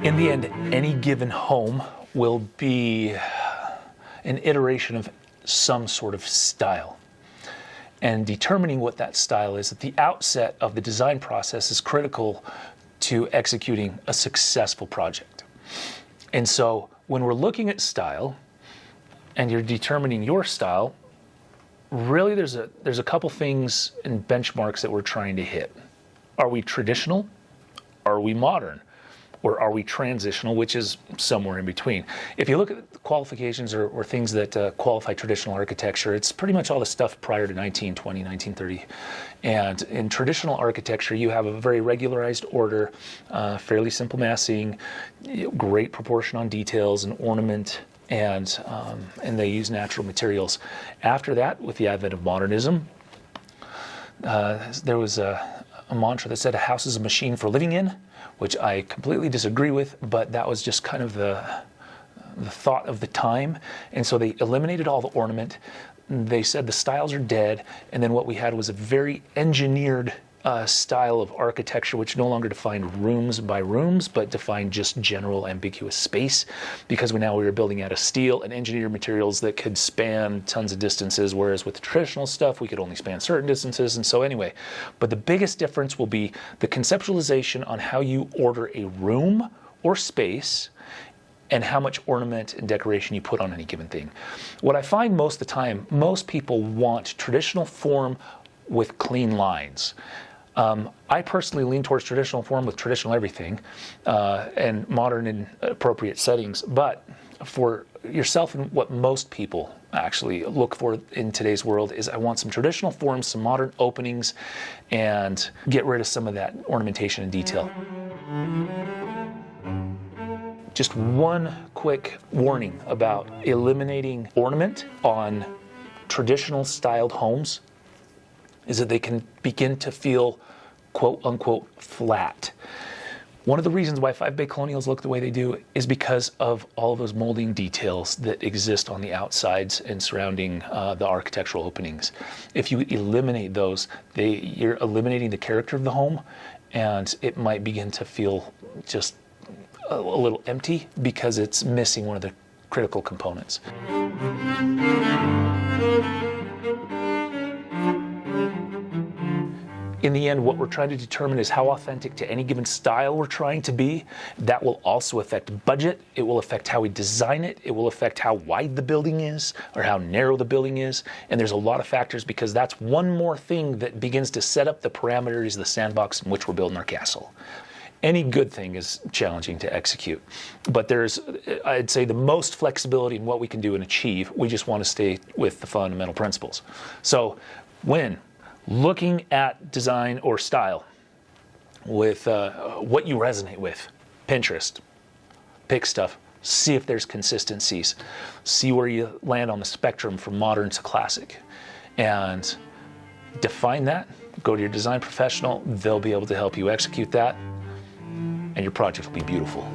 In the end, any given home will be an iteration of some sort of style. And determining what that style is at the outset of the design process is critical to executing a successful project. And so when we're looking at style and you're determining your style, really there's a couple things and benchmarks that we're trying to hit. Are we traditional? Are we modern? Or are we transitional, which is somewhere in between? If you look at the qualifications or things that qualify traditional architecture, it's pretty much all the stuff prior to 1920, 1930. And in traditional architecture, you have a very regularized order, fairly simple massing, great proportion on details and ornament, and they use natural materials. After that, with the advent of modernism, there was a mantra that said a house is a machine for living in, which I completely disagree with, but that was just kind of the thought of the time. And so they eliminated all the ornament. They said the styles are dead, and then what we had was a very engineered style of architecture, which no longer defined rooms by rooms, but defined just general ambiguous space, because we were building out of steel and engineered materials that could span tons of distances, whereas with the traditional stuff, we could only span certain distances. And so anyway, but the biggest difference will be the conceptualization on how you order a room or space and how much ornament and decoration you put on any given thing. What I find most of the time, most people want traditional form with clean lines. I personally lean towards traditional form with traditional everything, and modern in appropriate settings. But for yourself and what most people actually look for in today's world is, I want some traditional forms, some modern openings, and get rid of some of that ornamentation and detail. Just one quick warning about eliminating ornament on traditional styled homes is that they can begin to feel quote unquote flat. One of the reasons why 5-bay colonials look the way they do is because of all of those molding details that exist on the outsides and surrounding the architectural openings. If you eliminate those, you're eliminating the character of the home, and it might begin to feel just a little empty because it's missing one of the critical components. In the end, what we're trying to determine is how authentic to any given style we're trying to be. That will also affect budget. It will affect how we design it. It will affect how wide the building is or how narrow the building is. And there's a lot of factors, because that's one more thing that begins to set up the parameters of the sandbox in which we're building our castle. Any good thing is challenging to execute, but there's, I'd say, the most flexibility in what we can do and achieve. We just want to stay with the fundamental principles. So when looking at design or style with what you resonate with, Pinterest, pick stuff, see if there's consistencies, see where you land on the spectrum from modern to classic, and define that. Go to your design professional, they'll be able to help you execute that, and your project will be beautiful.